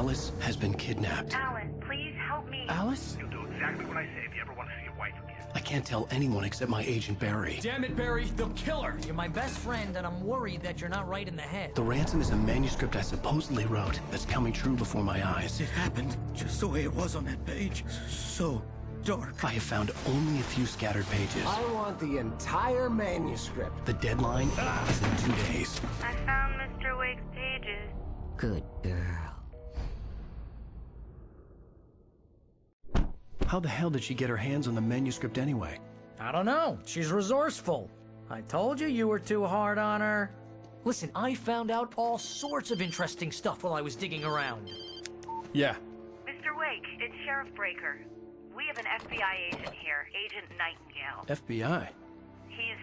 Alice has been kidnapped. Alan, please help me. Alice? You'll do exactly what I say if you ever want to see your wife again. I can't tell anyone except my agent Barry. Damn it, Barry, they'll kill her! You're my best friend, and I'm worried that you're not right in the head. The ransom is a manuscript I supposedly wrote that's coming true before my eyes. It happened just the way it was on that page. So dark. I have found only a few scattered pages. I want the entire manuscript. The deadline is in 2 days. I found Mr. Wake's pages. Good girl. How the hell did she get her hands on the manuscript anyway? I don't know. She's resourceful. I told you you were too hard on her. Listen, I found out all sorts of interesting stuff while I was digging around. Yeah. Mr. Wake, it's Sheriff Breaker. We have an FBI agent here, Agent Nightingale. FBI? He's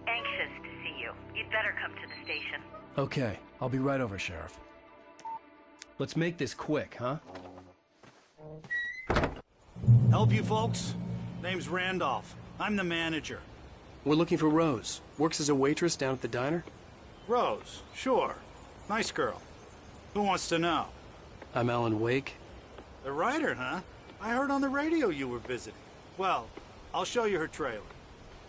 anxious to see you. You'd better come to the station. Okay, I'll be right over, Sheriff. Let's make this quick, huh? Help you folks? Name's Randolph. I'm the manager. We're looking for Rose. Works as a waitress down at the diner. Rose, sure. Nice girl. Who wants to know? I'm Alan Wake. The writer, huh? I heard on the radio you were visiting. Well, I'll show you her trailer.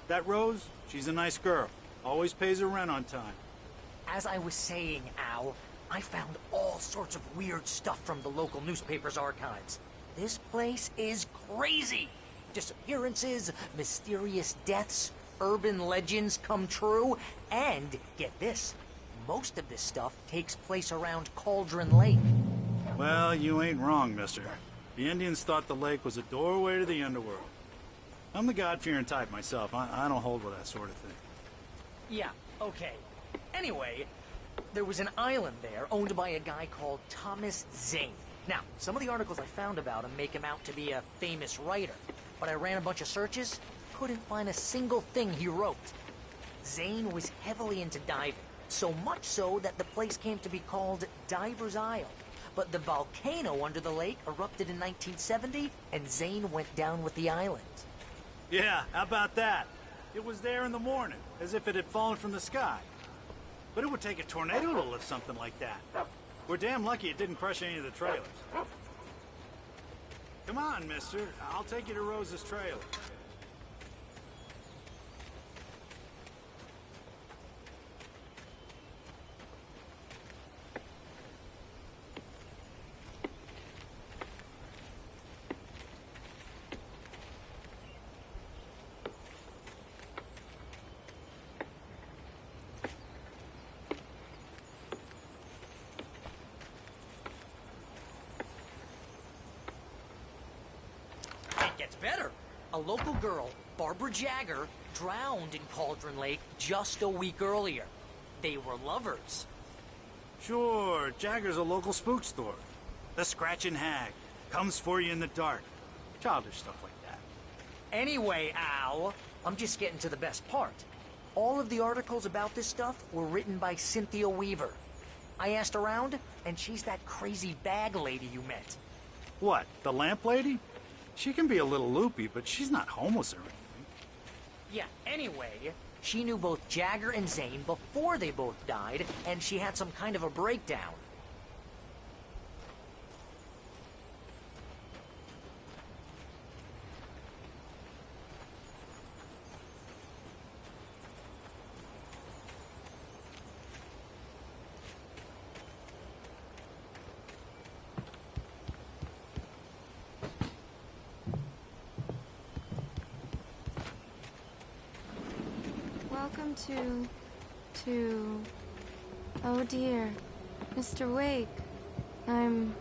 That Rose, she's a nice girl. Always pays her rent on time. As I was saying, Al, I found all sorts of weird stuff from the local newspaper's archives. This place is crazy. Disappearances, mysterious deaths, urban legends come true, and get this, most of this stuff takes place around Cauldron Lake. Well, you ain't wrong, mister. The Indians thought the lake was a doorway to the underworld. I'm the God-fearing type myself. I don't hold with that sort of thing. Yeah, okay. Anyway, there was an island there owned by a guy called Thomas Zane. Now, some of the articles I found about him make him out to be a famous writer, but I ran a bunch of searches, couldn't find a single thing he wrote. Zane was heavily into diving, so much so that the place came to be called Diver's Isle. But the volcano under the lake erupted in 1970, and Zane went down with the island. Yeah, how about that? It was there in the morning, as if it had fallen from the sky. But it would take a tornado to lift something like that. We're damn lucky it didn't crush any of the trailers. Come on, mister. I'll take you to Rose's trailer. It gets better. A local girl, Barbara Jagger, drowned in Cauldron Lake just a week earlier. They were lovers. Sure, Jagger's a local spook store. The Scratching Hag. Comes for you in the dark. Childish stuff like that. Anyway, Al, I'm just getting to the best part. All of the articles about this stuff were written by Cynthia Weaver. I asked around, and she's that crazy bag lady you met. What, the lamp lady? She can be a little loopy, but she's not homeless or anything. Yeah, anyway, she knew both Jagger and Zane before they both died, and she had some kind of a breakdown. Welcome oh dear, Mr. Wake. I'm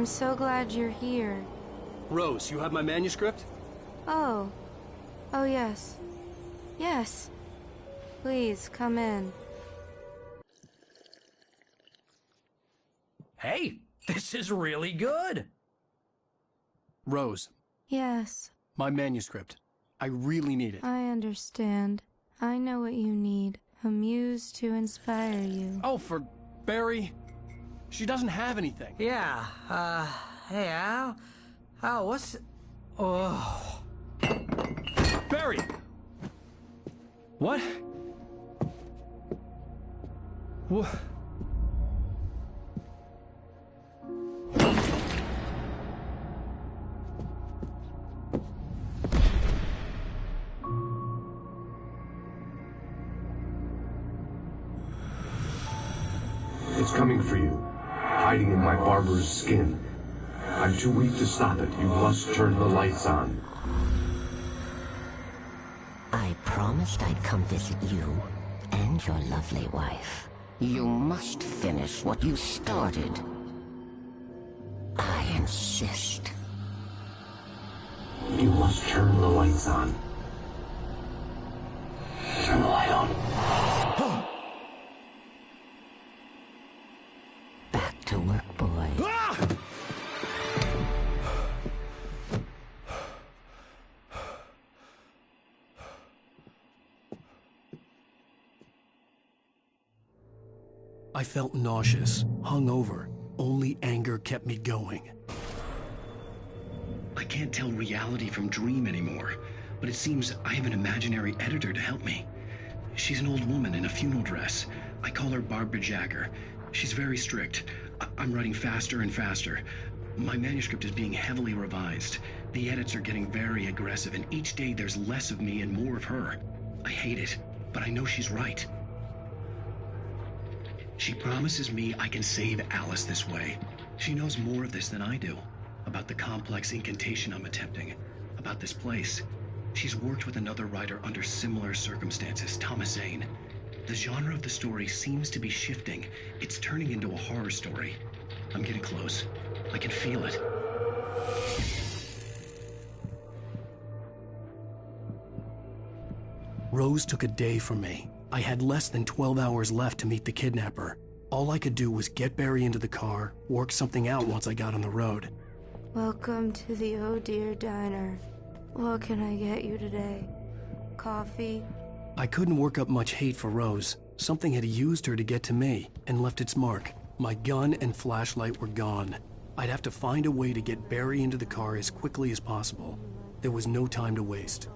so glad you're here. Rose, you have my manuscript? Oh yes. Yes. Please, come in. Hey, this is really good. Rose, Yes, my manuscript. I really need it. I understand. I know what you need. A muse to inspire you. Oh, for Barry? She doesn't have anything. Yeah, hey, Al? Al, what's... Oh... Barry! What? What? coming for you, hiding in my barber's skin. I'm too weak to stop it. You must turn the lights on. I promised I'd come visit you and your lovely wife. You must finish what you started. I insist. You must turn the lights on. Turn the light on. Back to work, boy. I felt nauseous, hungover. Only anger kept me going. I can't tell reality from dream anymore, but it seems I have an imaginary editor to help me. She's an old woman in a funeral dress. I call her Barbara Jagger. She's very strict. I'm writing faster and faster. My manuscript is being heavily revised. The edits are getting very aggressive, and each day there's less of me and more of her. I hate it, but I know she's right. She promises me I can save Alice this way. She knows more of this than I do. About the complex incantation I'm attempting. About this place. She's worked with another writer under similar circumstances, Thomas Zane. The genre of the story seems to be shifting. It's turning into a horror story. I'm getting close. I can feel it. Rose took a day from me. I had less than 12 hours left to meet the kidnapper. All I could do was get Barry into the car, work something out once I got on the road. Welcome to the Oh Dear Diner. What can I get you today? Coffee? I couldn't work up much hate for Rose. Something had used her to get to me and left its mark. My gun and flashlight were gone. I'd have to find a way to get Barry into the car as quickly as possible. There was no time to waste.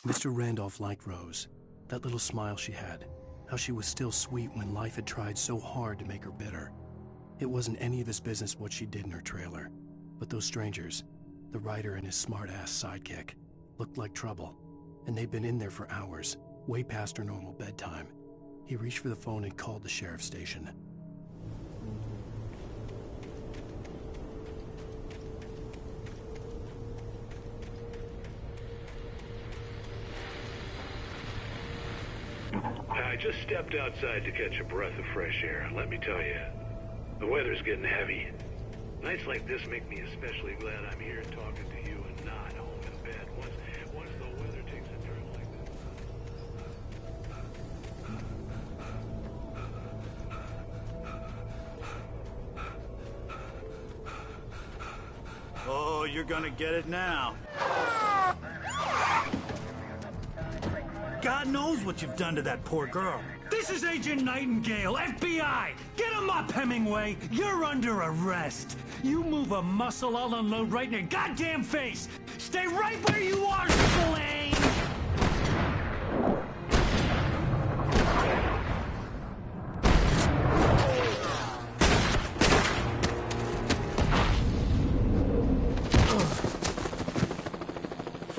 Mr. Randolph liked Rose. That little smile she had. How she was still sweet when life had tried so hard to make her bitter. It wasn't any of his business what she did in her trailer. But those strangers, the writer and his smart-ass sidekick, looked like trouble. And they'd been in there for hours, way past her normal bedtime. He reached for the phone and called the sheriff's station. I just stepped outside to catch a breath of fresh air. Let me tell you, the weather's getting heavy. Nights like this make me especially glad I'm here talking to you and not home in bed. Once the weather takes a turn like this. Oh, you're gonna get it now. God knows what you've done to that poor girl. This is Agent Nightingale, FBI! Get him up, Hemingway! You're under arrest! You move a muscle, I'll unload right in your goddamn face! Stay right where you are, Spillane!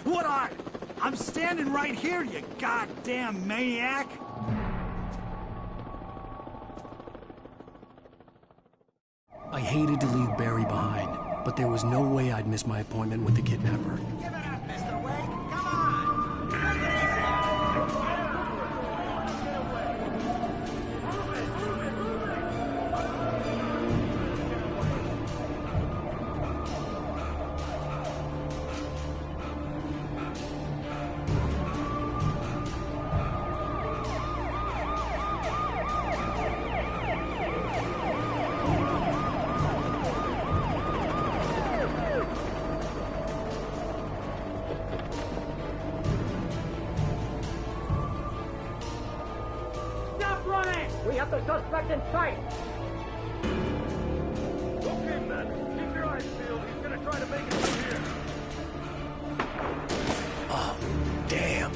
What are you? I'm standing right here, you goddamn maniac! I hated to leave Barry behind, but there was no way I'd miss my appointment with the kidnapper. Give it up, Mr. Wake. Come on. Take it easy. We have the suspect in sight! Okay, men. Keep your eyes peeled. He's gonna try to make it through here. Oh, damn.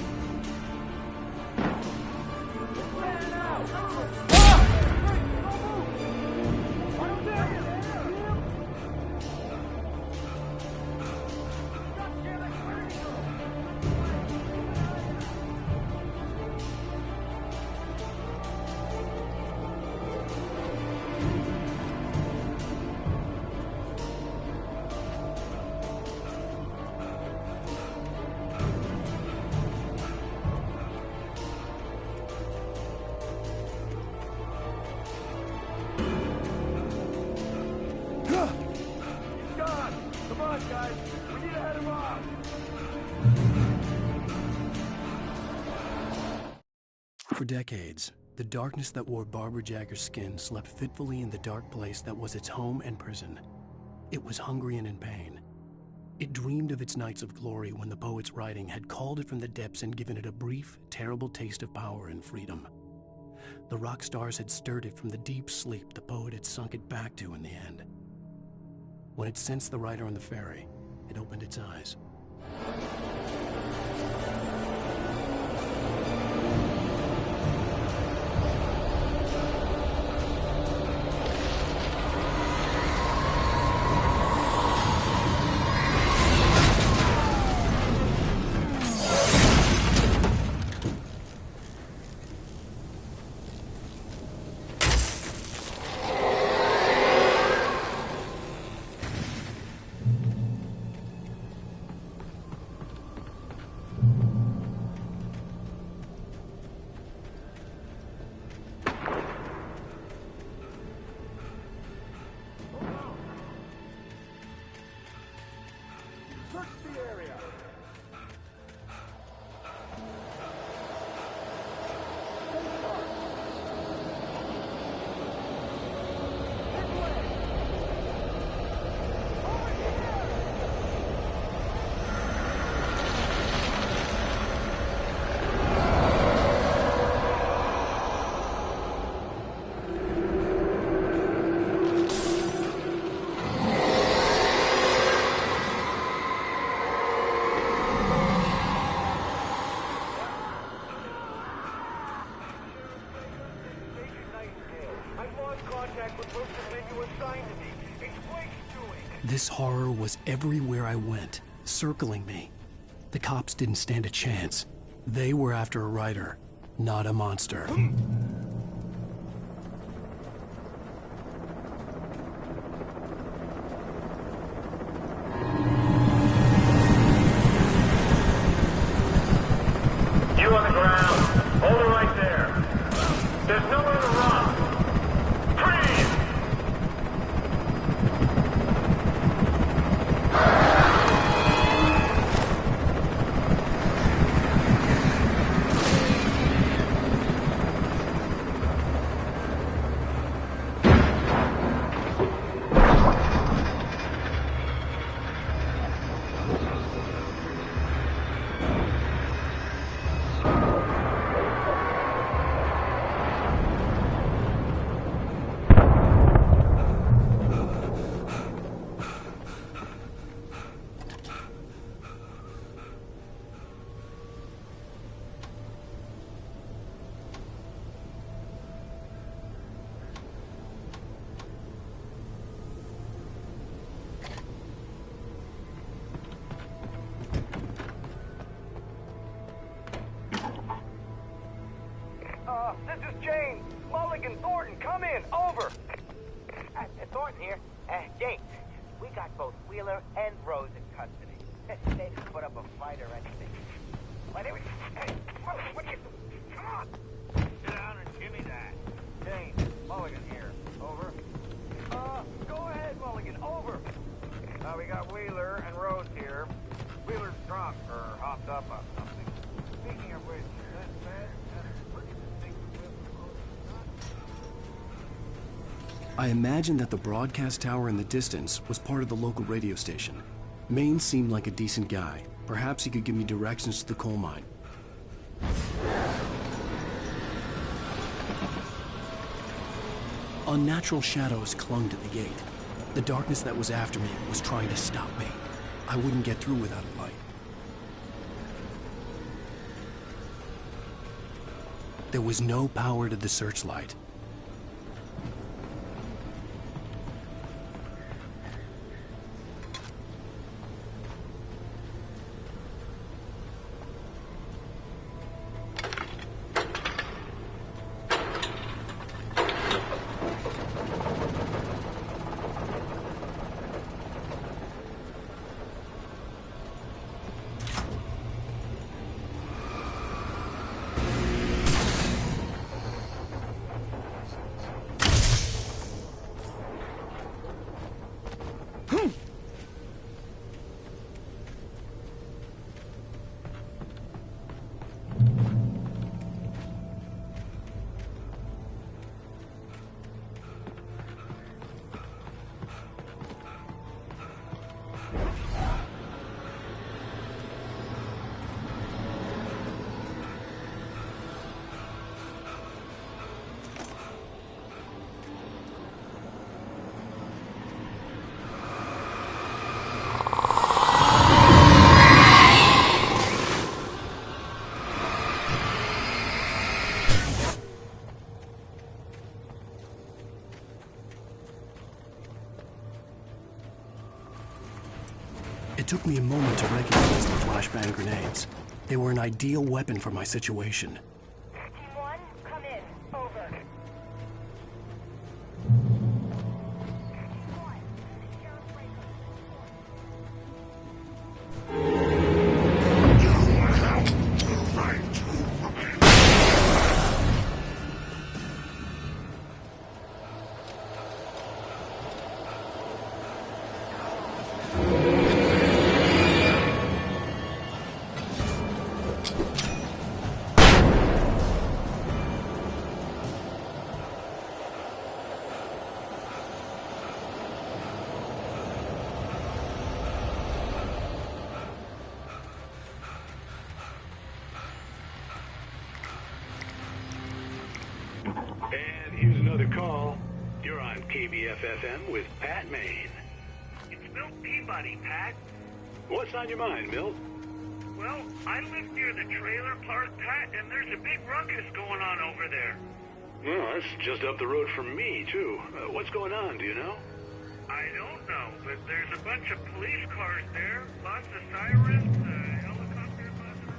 For decades, the darkness that wore Barbara Jagger's skin slept fitfully in the dark place that was its home and prison. It was hungry and in pain. It dreamed of its nights of glory when the poet's writing had called it from the depths and given it a brief, terrible taste of power and freedom. The rock stars had stirred it from the deep sleep the poet had sunk it back to in the end. When it sensed the writer on the ferry, it opened its eyes. This horror was everywhere I went, circling me. The cops didn't stand a chance. They were after a writer, not a monster. You on the ground. Hold it right there. There's nowhere to run. Freeze! This is James. Mulligan, Thornton, come in. Over. Thornton here. James, we got both Wheeler and Rose in custody. They didn't put up a fight or anything. Why, they were... Hey, what are you... Come on. Sit down and give me that. James, Mulligan here. Over. Go ahead, Mulligan. Over. We got Wheeler and Rose here. Wheeler's drunk or hopped up on something. Speaking of which, that's bad. I imagined that the broadcast tower in the distance was part of the local radio station. Maine seemed like a decent guy. Perhaps he could give me directions to the coal mine. Unnatural shadows clung to the gate. The darkness that was after me was trying to stop me. I wouldn't get through without a light. There was no power to the searchlight. It took me a moment to recognize the flashbang grenades. They were an ideal weapon for my situation. Team 1, come in. Over. And here's another call. You're on KBF-FM with Pat Maine. It's Milt Peabody, Pat. What's on your mind, Milt? Well, I live near the trailer park, Pat, and there's a big ruckus going on over there. Well, that's just up the road from me, too. What's going on, do you know? I don't know, but there's a bunch of police cars there, lots of sirens, helicopters buzzing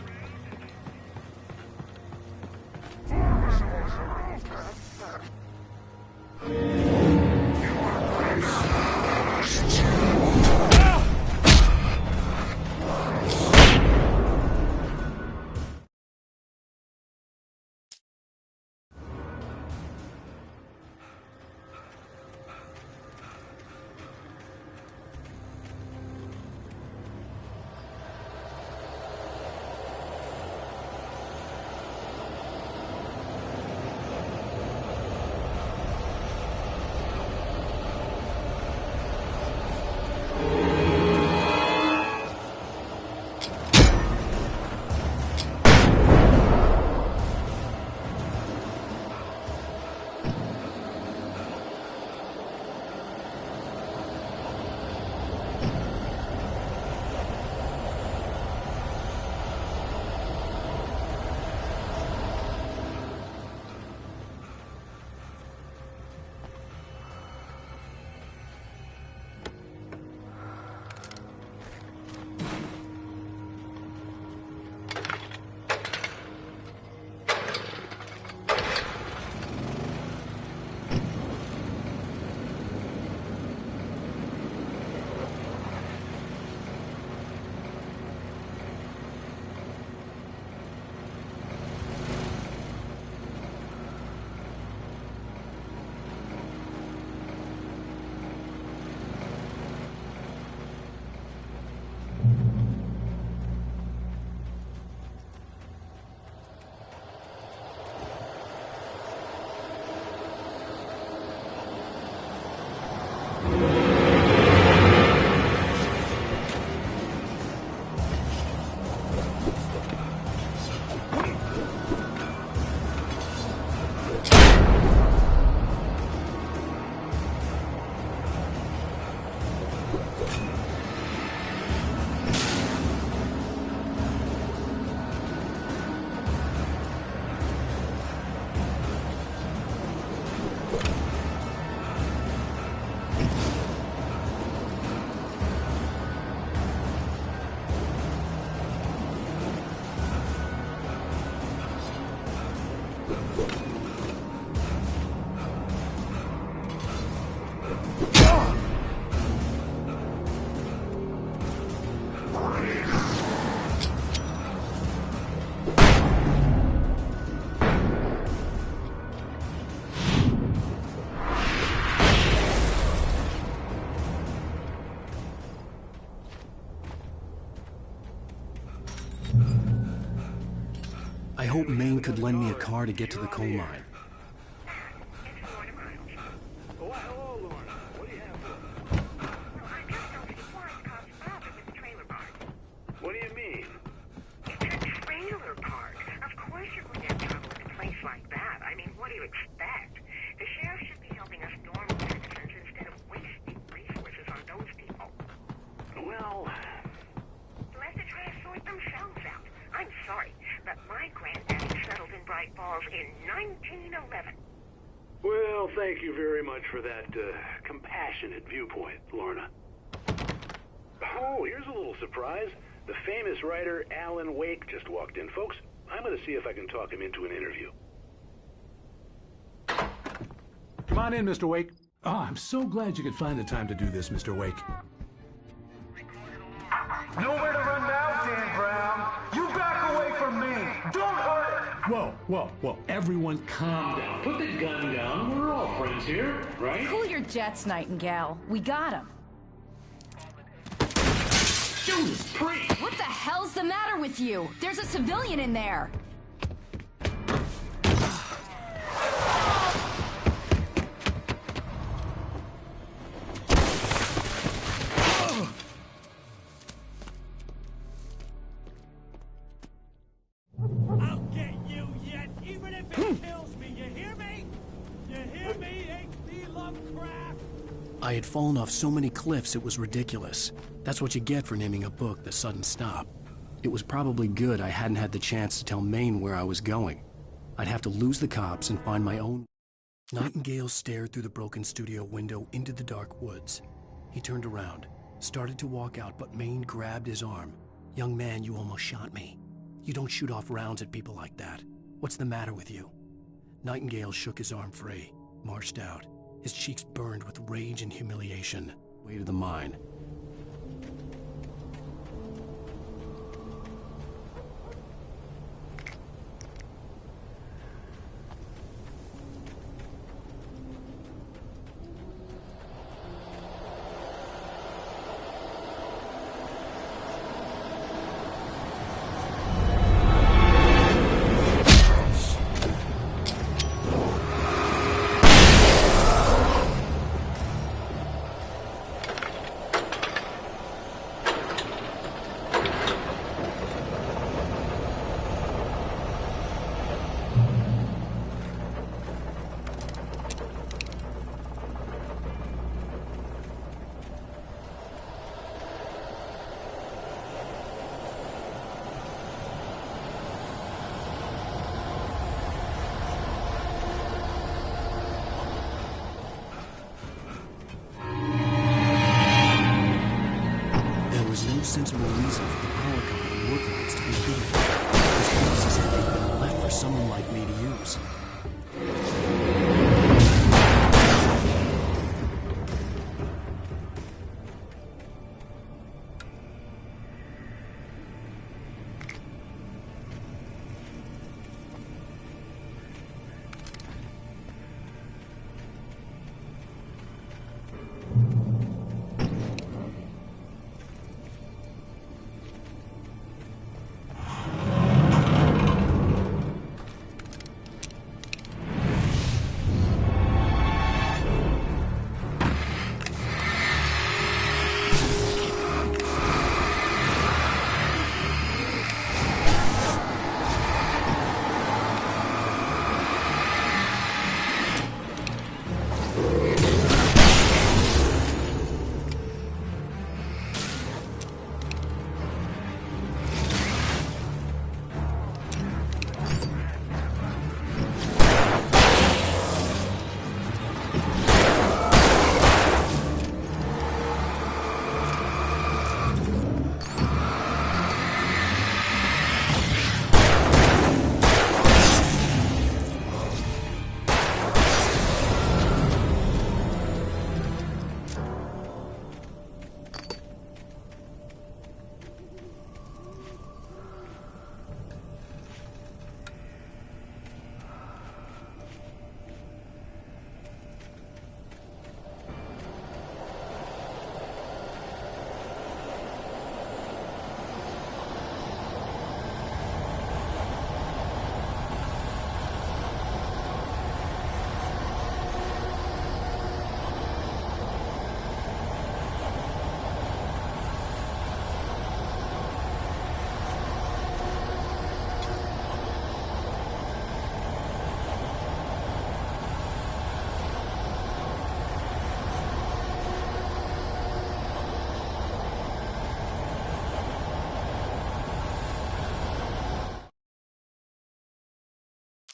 I hope Maine could lend me a car to get to the coal mine. What do you mean? It's a trailer park. Of course you're going to have trouble in a place like that. I mean, what do you expect? The sheriff should be helping us normal citizens instead of wasting resources on those people. Well... Let the trash sort themselves out. I'm sorry, but my granddaddy settled in Bright Falls in 1911. Well, thank you very much for that compassionate viewpoint, Lorna. Oh, here's a little surprise. The famous writer Alan Wake just walked in. Folks, I'm going to see if I can talk him into an interview. Come on in, Mr. Wake. Oh, I'm so glad you could find the time to do this, Mr. Wake. Nowhere to run now, Dan Brown. You back away from me. Don't hurt it. Whoa. Everyone calm down. Put the gun down. We're all friends here, right? Cool your jets, Nightingale. We got him. Judas Priest! What the hell's the matter with you? There's a civilian in there. I'll get you yet, even if it kills me. You hear me? You hear me, H.P. Lovecraft? I had fallen off so many cliffs it was ridiculous. That's what you get for naming a book The Sudden Stop. It was probably good I hadn't had the chance to tell Maine where I was going. I'd have to lose the cops and find my own... Nightingale stared through the broken studio window into the dark woods. He turned around, started to walk out, but Maine grabbed his arm. "Young man, you almost shot me. You don't shoot off rounds at people like that. What's the matter with you?" Nightingale shook his arm free, marched out. His cheeks burned with rage and humiliation. Way to the mine. Sensible reason for the power company workloads to be hidden. These places had been left for someone like me to use.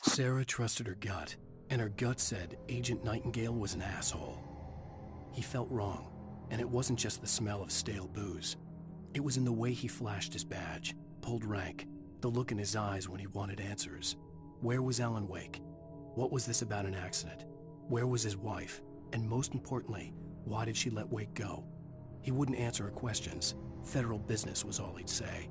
Sarah trusted her gut, and her gut said Agent Nightingale was an asshole. He felt wrong, And it wasn't just the smell of stale booze. It was in the way he flashed his badge, pulled rank, the look in his eyes when he wanted answers. Where was Alan Wake? What was this about an accident? Where was his wife? And most importantly, why did she let Wake go? He wouldn't answer her questions. Federal business was all he'd say.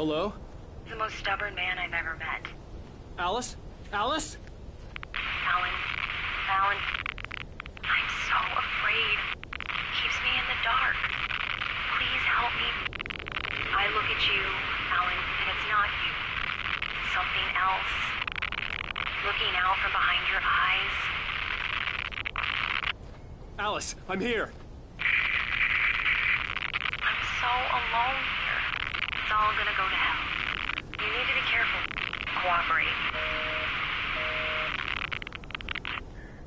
Hello? The most stubborn man I've ever met. Alice? Alice? Alan. Alan. I'm so afraid. Keeps me in the dark. Please help me. I look at you, Alan, and it's not you. Something else. Looking out from behind your eyes. Alice, I'm here. I'm so alone here. It's all gonna go to hell. You need to be careful. Cooperate.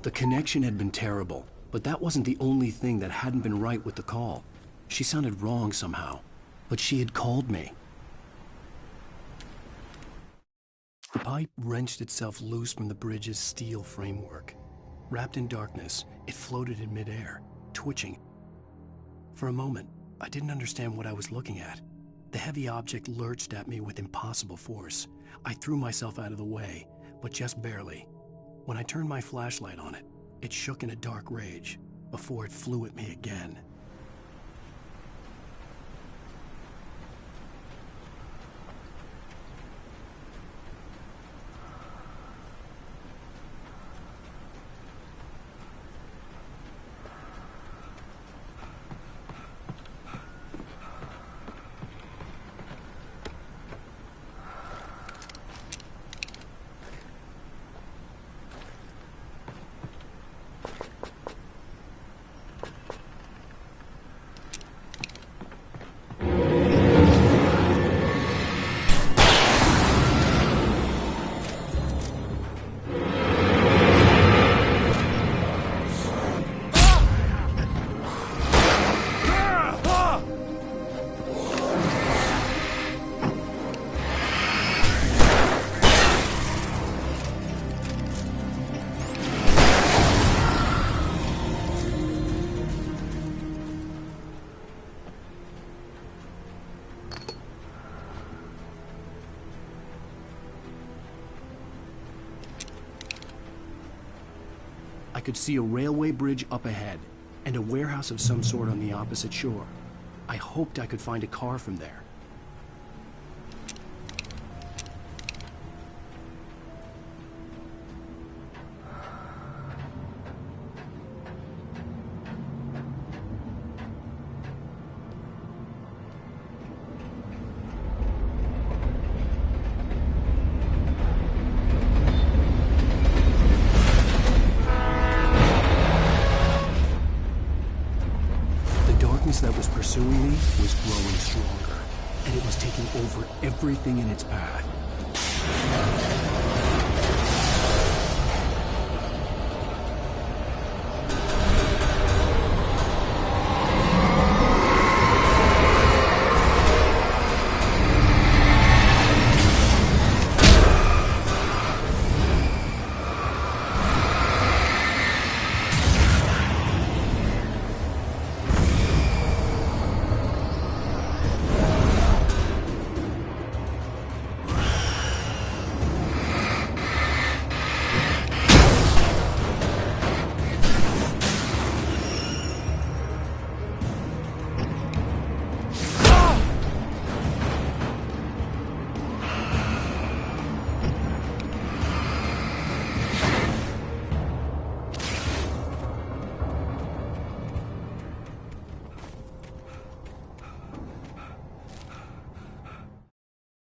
The connection had been terrible, but that wasn't the only thing that hadn't been right with the call. She sounded wrong somehow, but she had called me. The pipe wrenched itself loose from the bridge's steel framework. Wrapped in darkness, it floated in midair, twitching. For a moment, I didn't understand what I was looking at. The heavy object lurched at me with impossible force. I threw myself out of the way, but just barely. When I turned my flashlight on it, it shook in a dark rage before it flew at me again. I could see a railway bridge up ahead, and a warehouse of some sort on the opposite shore. I hoped I could find a car from there. That was pursuing me was growing stronger, and it was taking over everything in its path.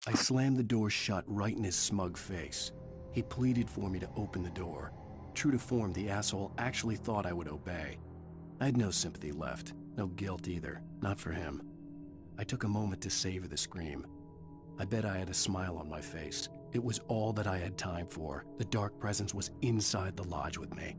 I slammed the door shut right in his smug face. He pleaded for me to open the door. True to form, the asshole actually thought I would obey. I had no sympathy left, no guilt either, not for him. I took a moment to savor the scream. I bet I had a smile on my face. It was all that I had time for. The dark presence was inside the lodge with me.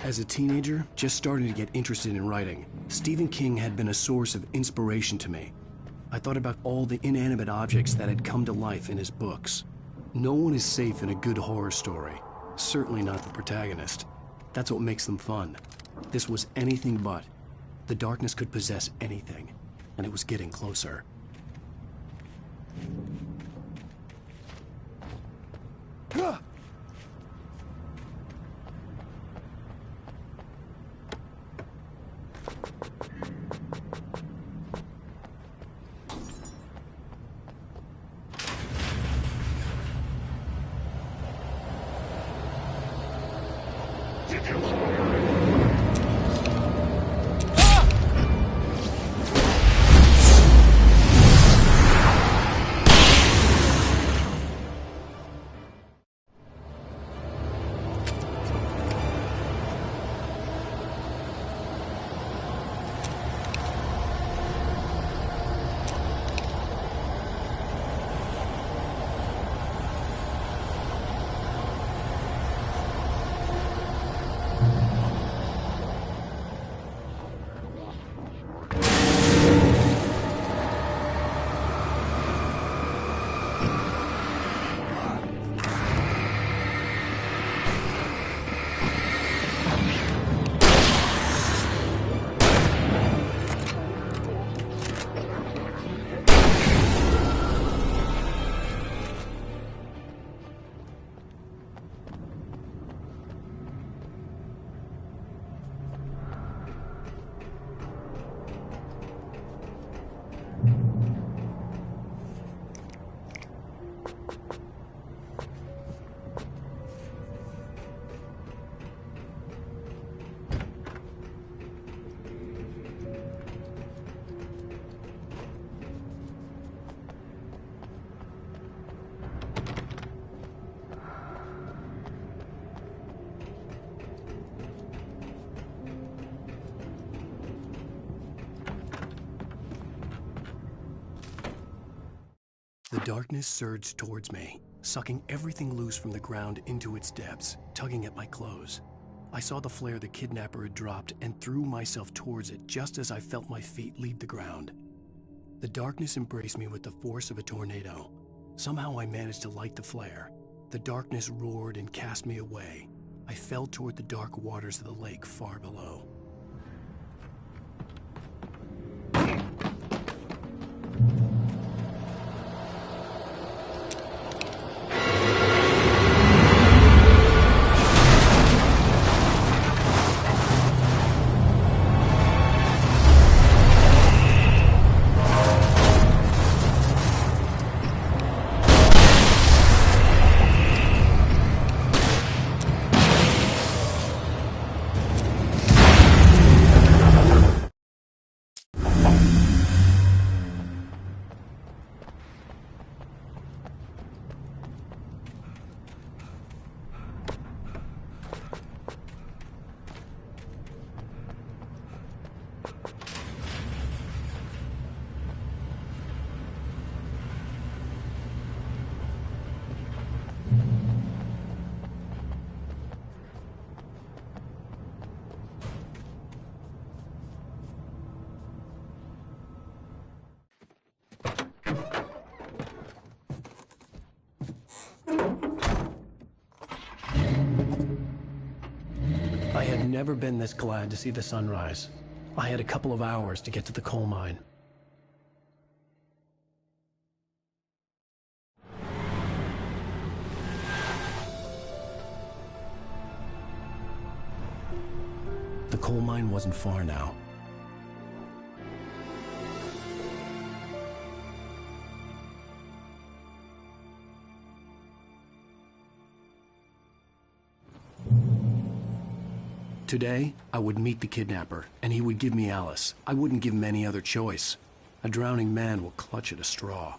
As a teenager, just starting to get interested in writing, Stephen King had been a source of inspiration to me. I thought about all the inanimate objects that had come to life in his books. No one is safe in a good horror story. Certainly not the protagonist. That's what makes them fun. This was anything but. The darkness could possess anything, and it was getting closer. The darkness surged towards me, sucking everything loose from the ground into its depths, tugging at my clothes. I saw the flare the kidnapper had dropped and threw myself towards it just as I felt my feet leave the ground. The darkness embraced me with the force of a tornado. Somehow I managed to light the flare. The darkness roared and cast me away. I fell toward the dark waters of the lake far below. I had never been this glad to see the sunrise. I had a couple of hours to get to the coal mine. The coal mine wasn't far now. Today, I would meet the kidnapper, and he would give me Alice. I wouldn't give him any other choice. A drowning man will clutch at a straw.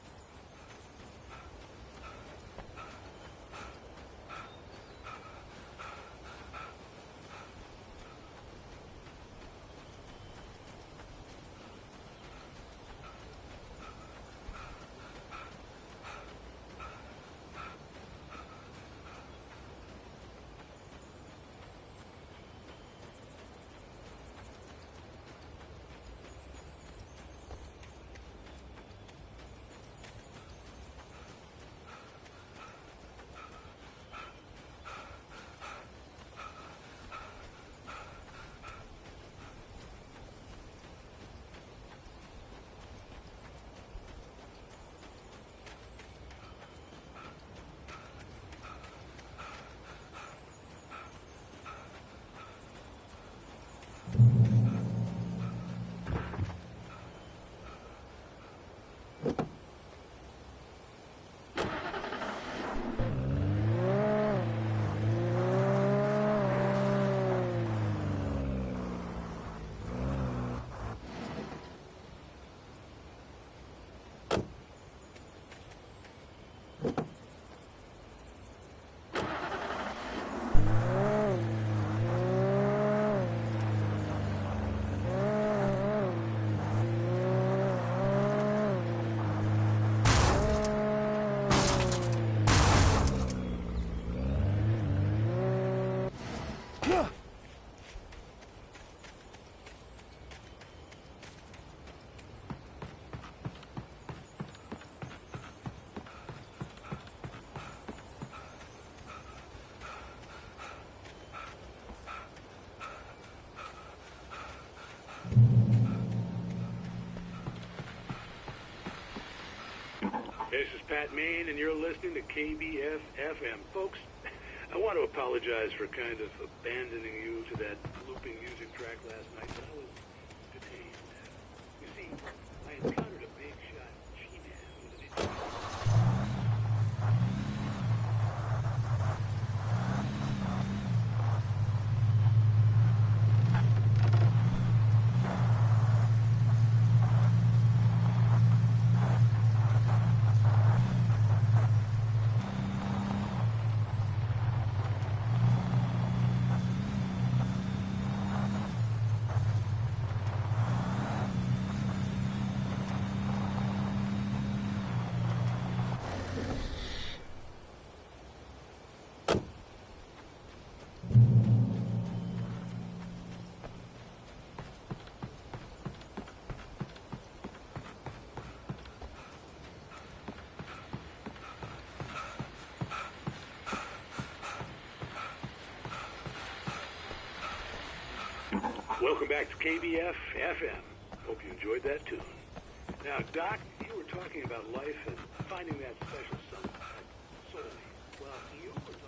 This is Pat Main, and you're listening to KBF-FM. Folks, I want to apologize for kind of abandoning you to that looping music track last night, but I was detained. You see, I encountered a big shot G-Man with an Welcome back to KBF-FM. Hope you enjoyed that tune. Now, Doc, you were talking about life and finding that special soul. Well, you were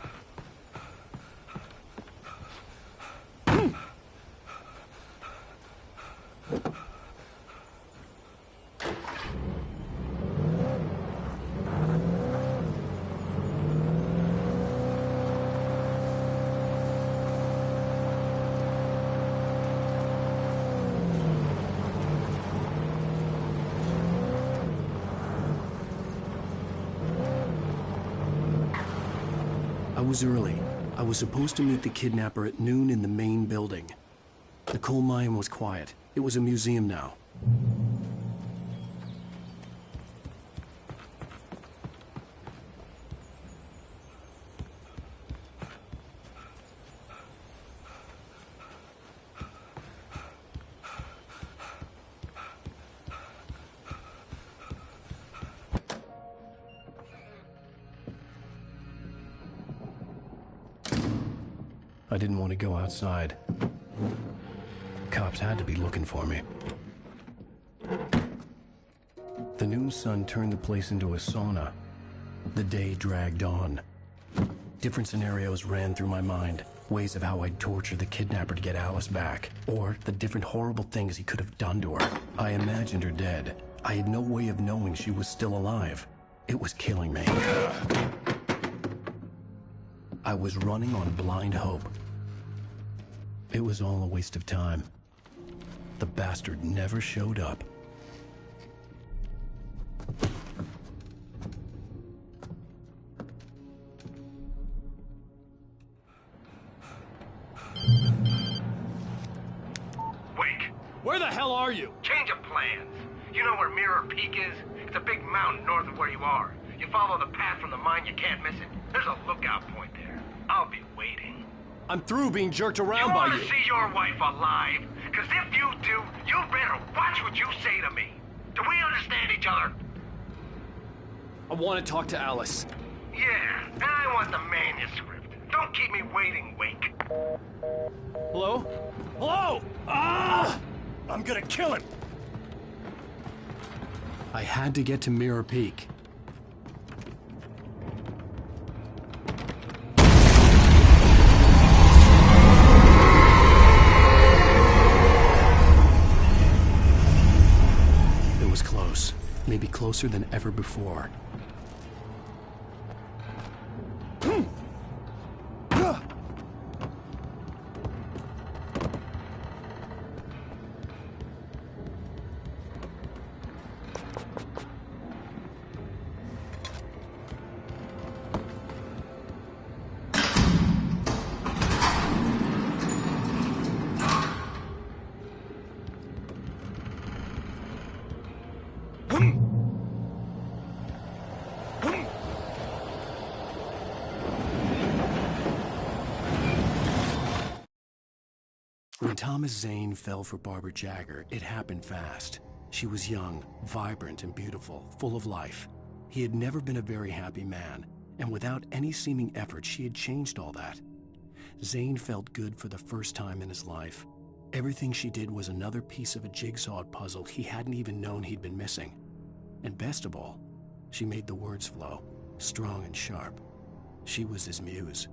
I was early. I was supposed to meet the kidnapper at noon in the main building. The coal mine was quiet. It was a museum now. I didn't want to go outside. Cops had to be looking for me. The noon sun turned the place into a sauna. The day dragged on. Different scenarios ran through my mind. Ways of how I'd torture the kidnapper to get Alice back. Or the different horrible things he could have done to her. I imagined her dead. I had no way of knowing she was still alive. It was killing me. I was running on blind hope. It was all a waste of time. The bastard never showed up. Wake! Where the hell are you? Change of plans. You know where Mirror Peak is? It's a big mountain north of where you are. You follow the path from the mine, you can't miss it. There's a lookout point there. I'll be waiting. I'm through being jerked around by You you. want to see your wife alive? Because if you do, you better watch what you say to me. Do we understand each other? I want to talk to Alice. Yeah, and I want the manuscript. Don't keep me waiting, Wake. Hello? Hello? Ah! I'm gonna kill him. I had to get to Mirror Peak. It was close. Maybe closer than ever before. When Thomas Zane fell for Barbara Jagger, it happened fast. She was young, vibrant, and beautiful, full of life. He had never been a very happy man, and without any seeming effort, she had changed all that. Zane felt good for the first time in his life. Everything she did was another piece of a jigsaw puzzle he hadn't even known he'd been missing. And best of all, she made the words flow, strong and sharp. She was his muse.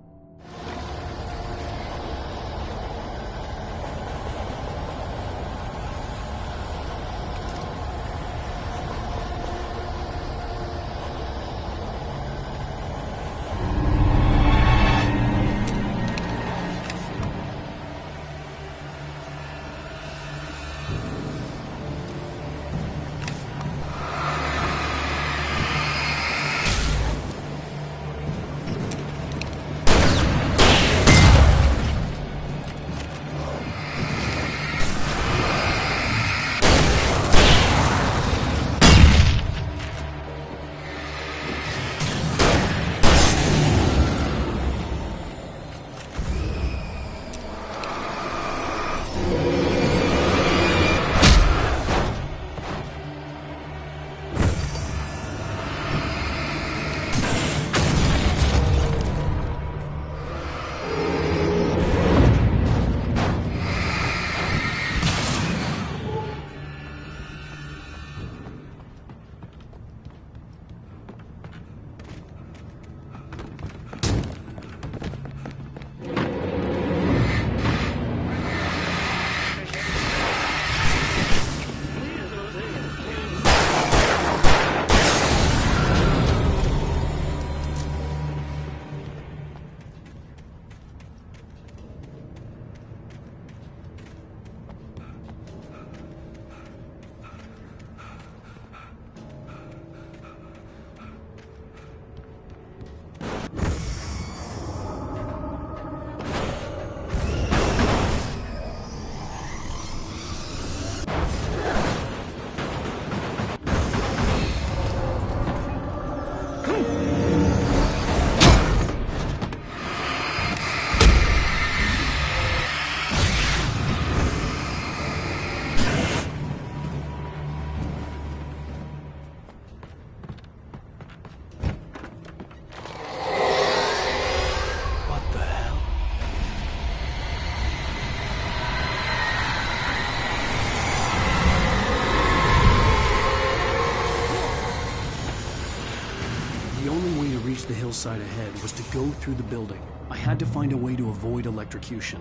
The hillside ahead was to go through the building. I had to find a way to avoid electrocution.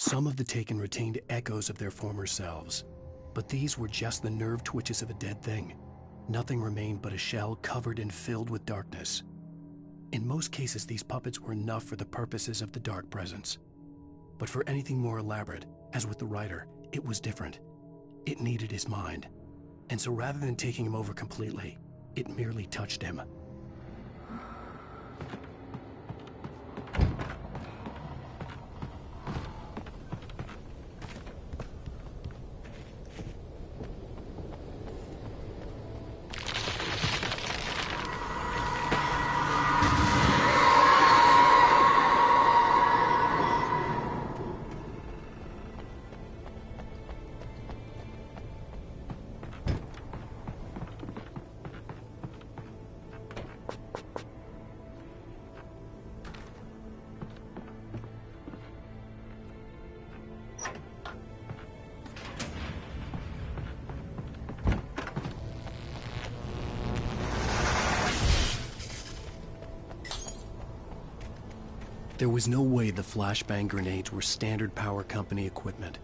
Some of the Taken retained echoes of their former selves, but these were just the nerve twitches of a dead thing. Nothing remained but a shell covered and filled with darkness. In most cases, these puppets were enough for the purposes of the Dark Presence. But for anything more elaborate, as with the writer, it was different. It needed his mind. And so rather than taking him over completely, it merely touched him. There was no way the flashbang grenades were Standard Power Company equipment.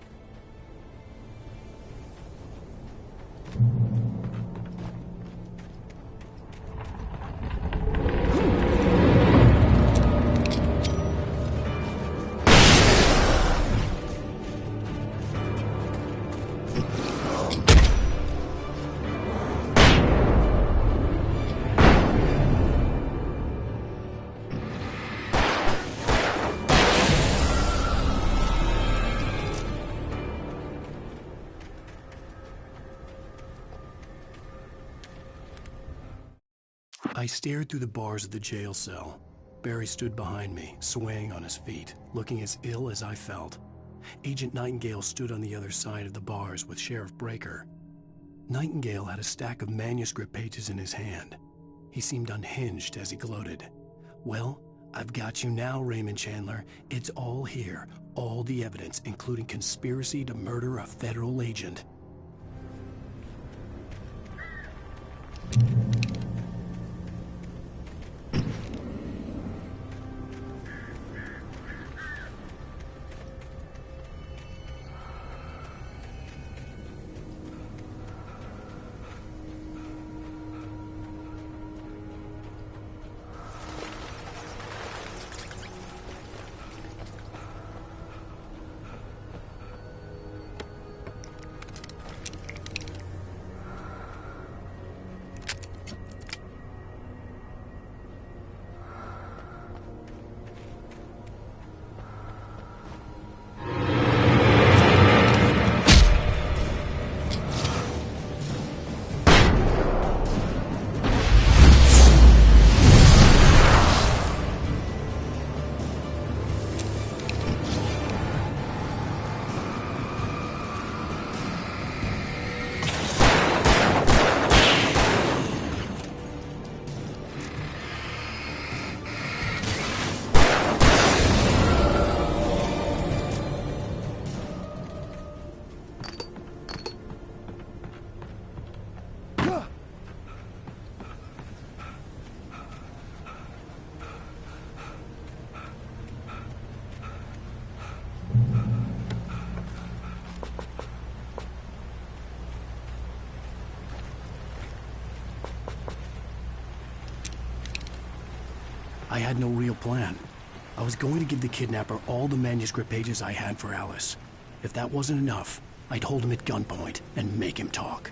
I stared through the bars of the jail cell. Barry stood behind me, swaying on his feet, looking as ill as I felt. Agent Nightingale stood on the other side of the bars with Sheriff Breaker. Nightingale had a stack of manuscript pages in his hand. He seemed unhinged as he gloated. "Well, I've got you now, Raymond Chandler. It's all here. All the evidence, including conspiracy to murder a federal agent." I had no real plan. I was going to give the kidnapper all the manuscript pages I had for Alice. If that wasn't enough, I'd hold him at gunpoint and make him talk.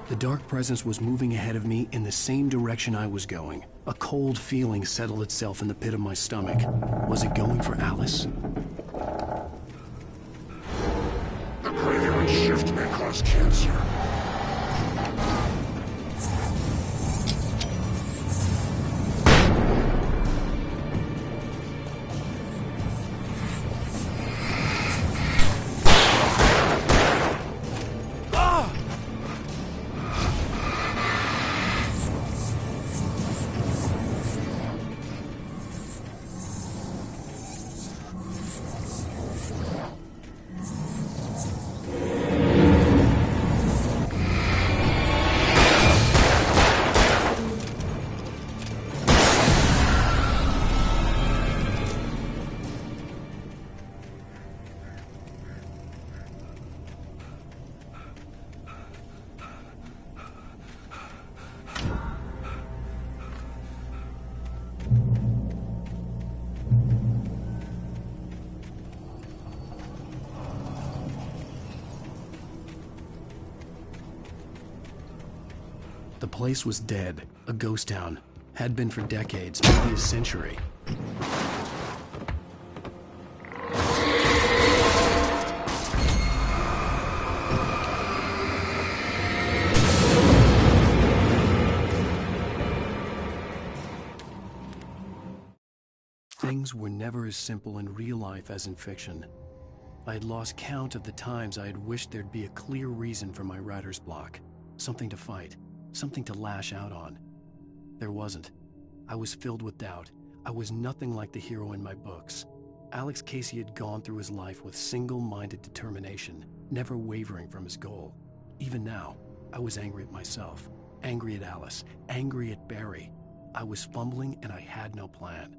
The dark presence was moving ahead of me in the same direction I was going. A cold feeling settled itself in the pit of my stomach. Was it going for Alice? The graveyard shift may cause cancer. The place was dead, a ghost town. Had been for decades, maybe a century. Things were never as simple in real life as in fiction. I had lost count of the times I had wished there'd be a clear reason for my writer's block. Something to fight. Something to lash out on. There wasn't. I was filled with doubt. I was nothing like the hero in my books. Alex Casey had gone through his life with single-minded determination, never wavering from his goal. Even now, I was angry at myself, angry at Alice, angry at Barry. I was fumbling and I had no plan.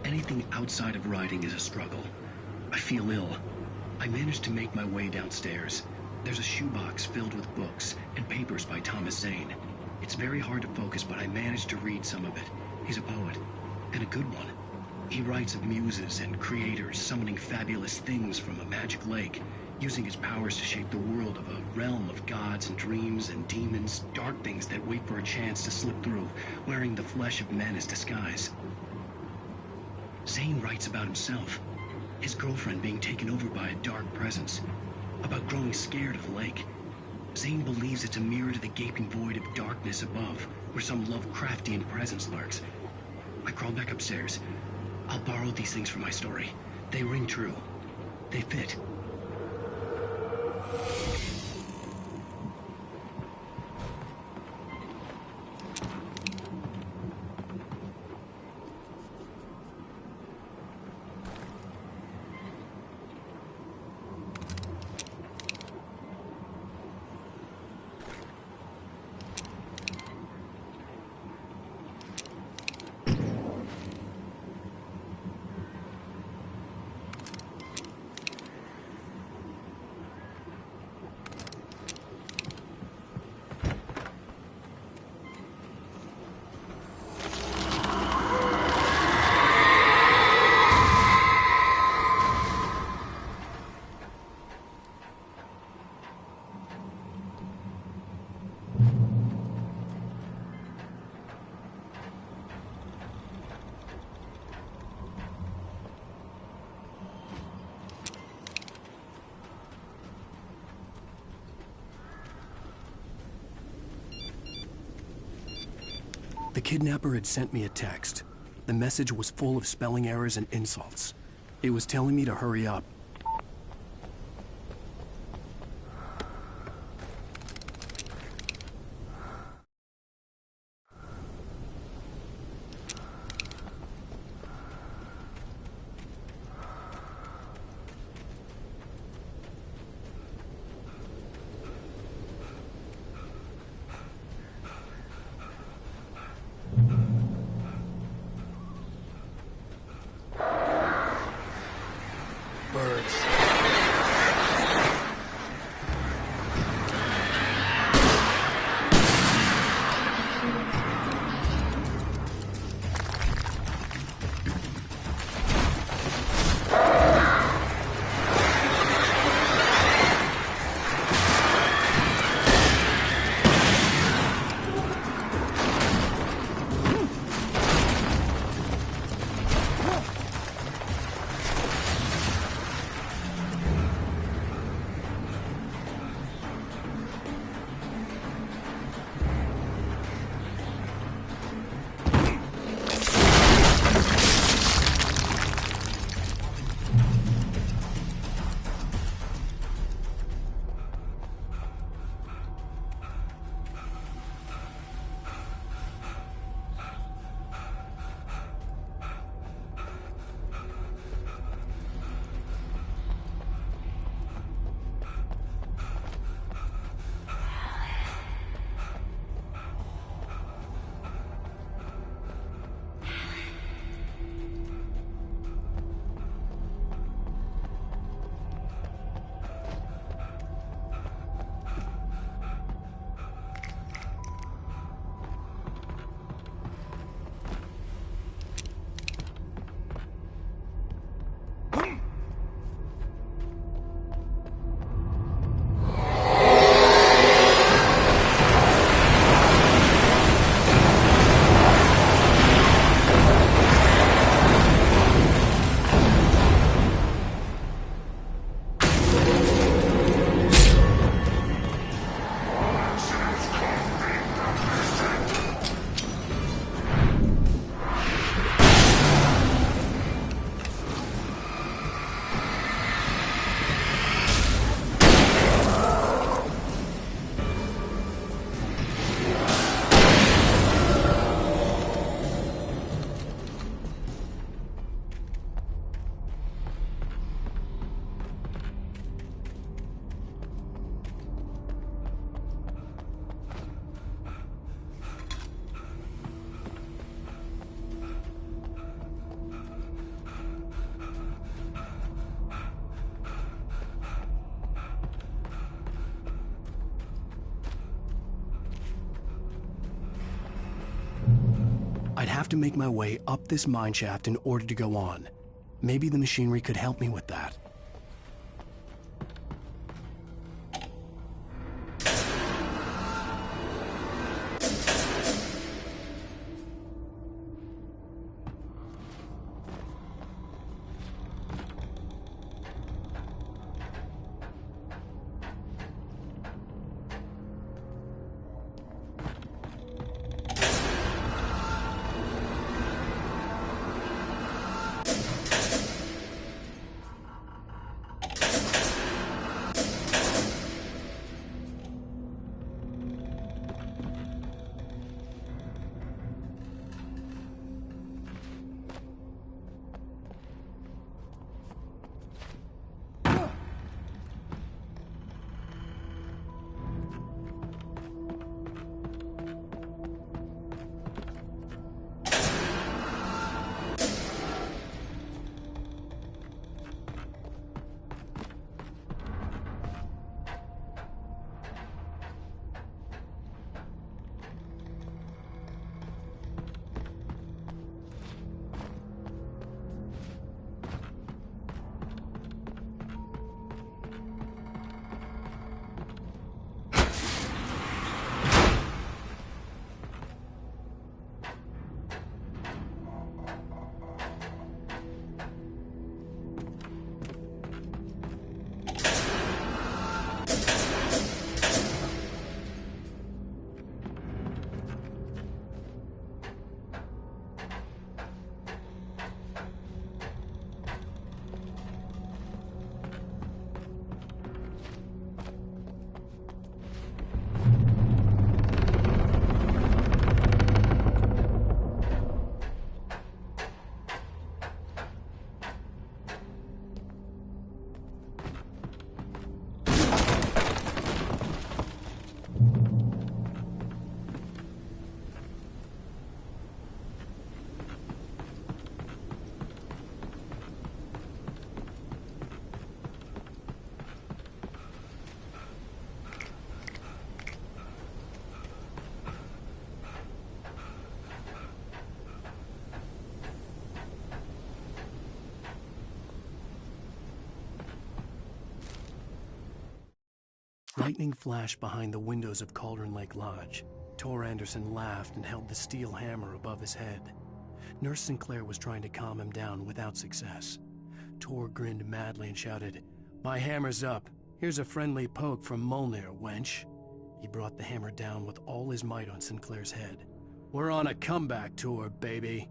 Anything outside of writing is a struggle. I feel ill. I managed to make my way downstairs. There's a shoebox filled with books and papers by Thomas Zane. It's very hard to focus, but I managed to read some of it. He's a poet, and a good one. He writes of muses and creators summoning fabulous things from a magic lake. using his powers to shape the world of a realm of gods and dreams and demons, dark things that wait for a chance to slip through, wearing the flesh of men as disguise. Zane writes about himself, his girlfriend being taken over by a dark presence, about growing scared of the lake. Zane believes it's a mirror to the gaping void of darkness above, where some Lovecraftian presence lurks. I crawled back upstairs. I'll borrow these things for my story. They ring true. They fit. The kidnapper had sent me a text. The message was full of spelling errors and insults. It was telling me to hurry up. I'd have to make my way up this mine shaft in order to go on. Maybe the machinery could help me with that. Lightning flashed behind the windows of Cauldron Lake Lodge. Tor Anderson laughed and held the steel hammer above his head. Nurse Sinclair was trying to calm him down without success. Tor grinned madly and shouted, "My hammer's up. Here's a friendly poke from Molnir, wench." He brought the hammer down with all his might on Sinclair's head. "We're on a comeback tour, baby."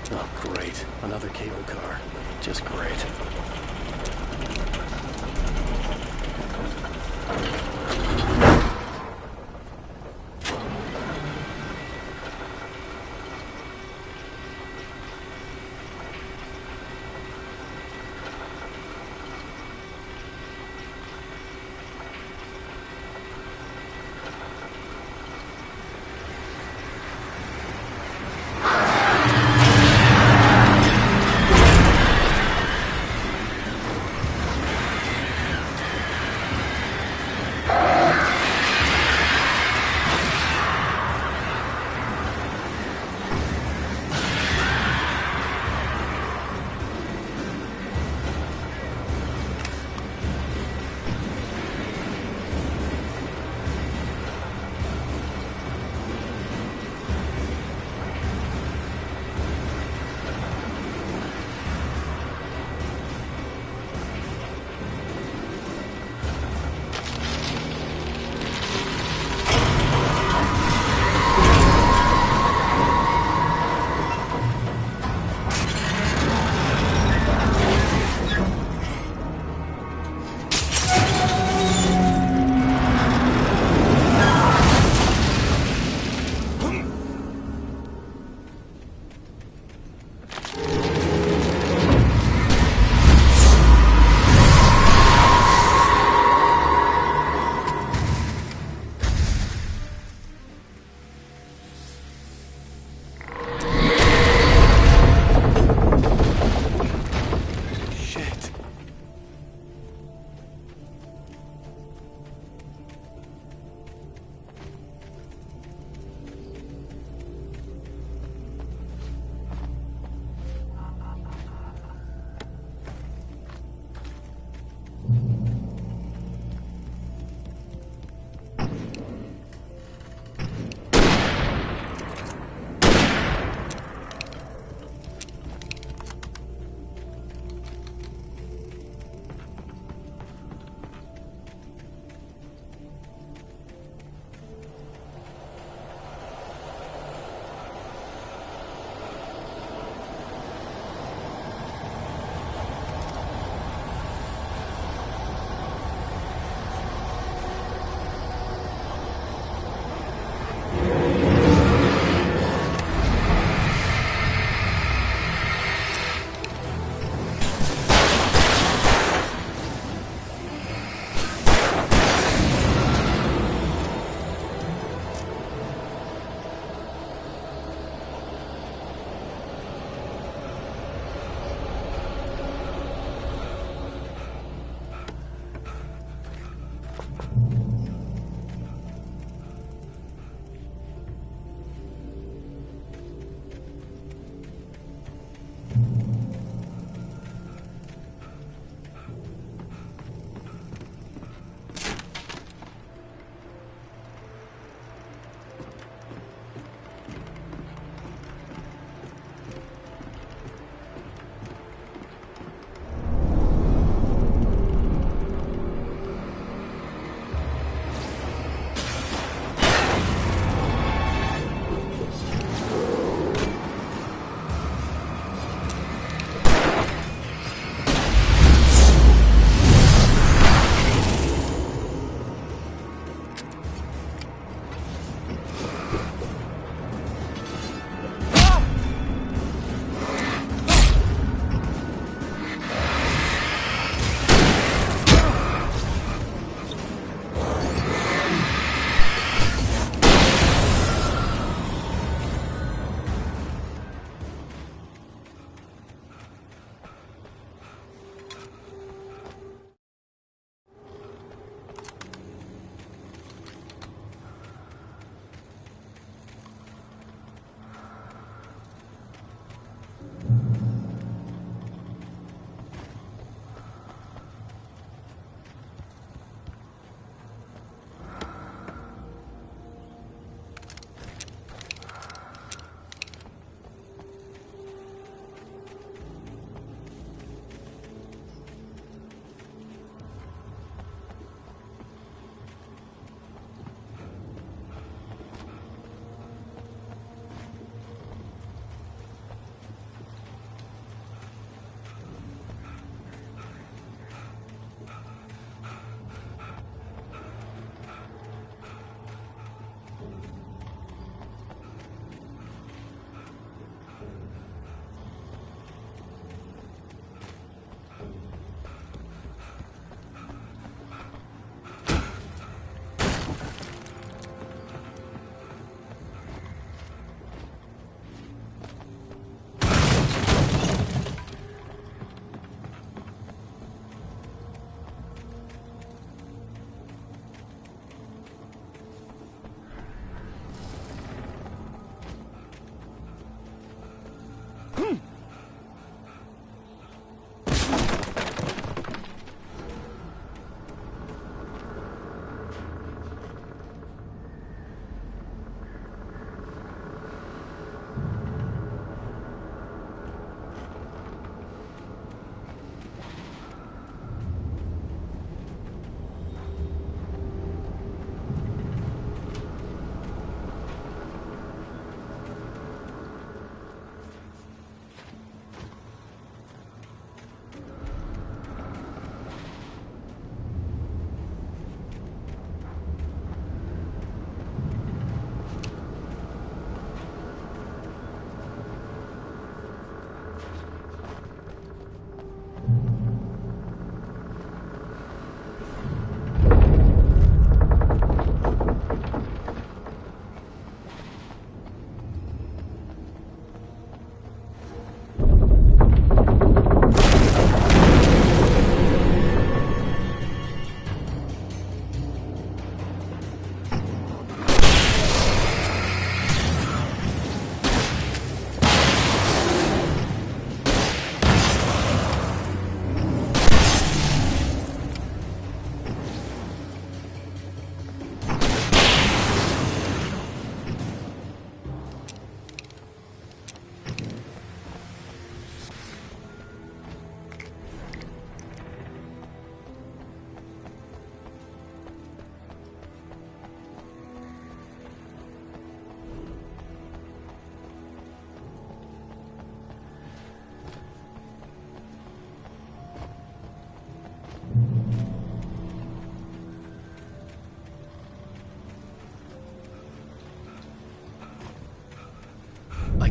Oh, great. Another cable car. Just great.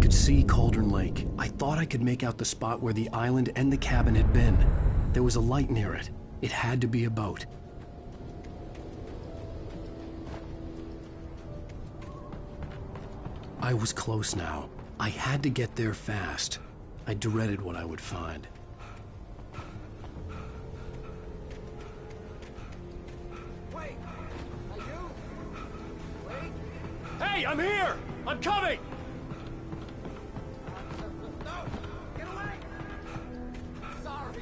could see Cauldron Lake. I thought I could make out the spot where the island and the cabin had been. There was a light near it. It had to be a boat. I was close now. I had to get there fast. I dreaded what I would find. Wait! Are you? Wait! Hey, I'm here! I'm coming! No! Get away! Sorry.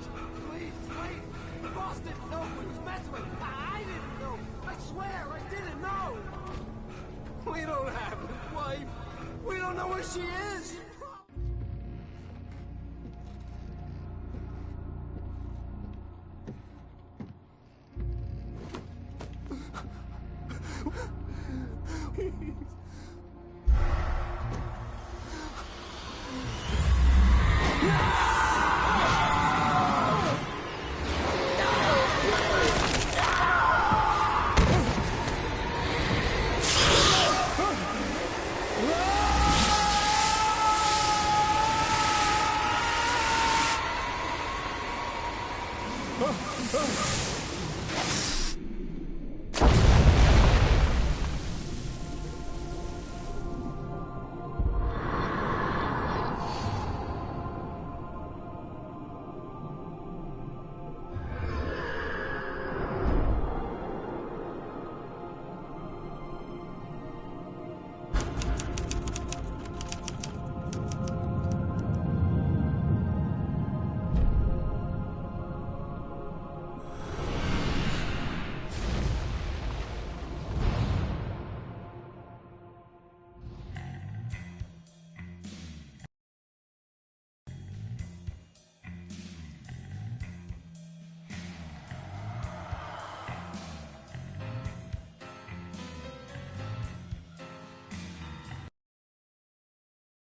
Please, wait! The boss didn't know who he was messing with. I didn't know. I swear, I didn't know. We don't have his wife. We don't know where she is.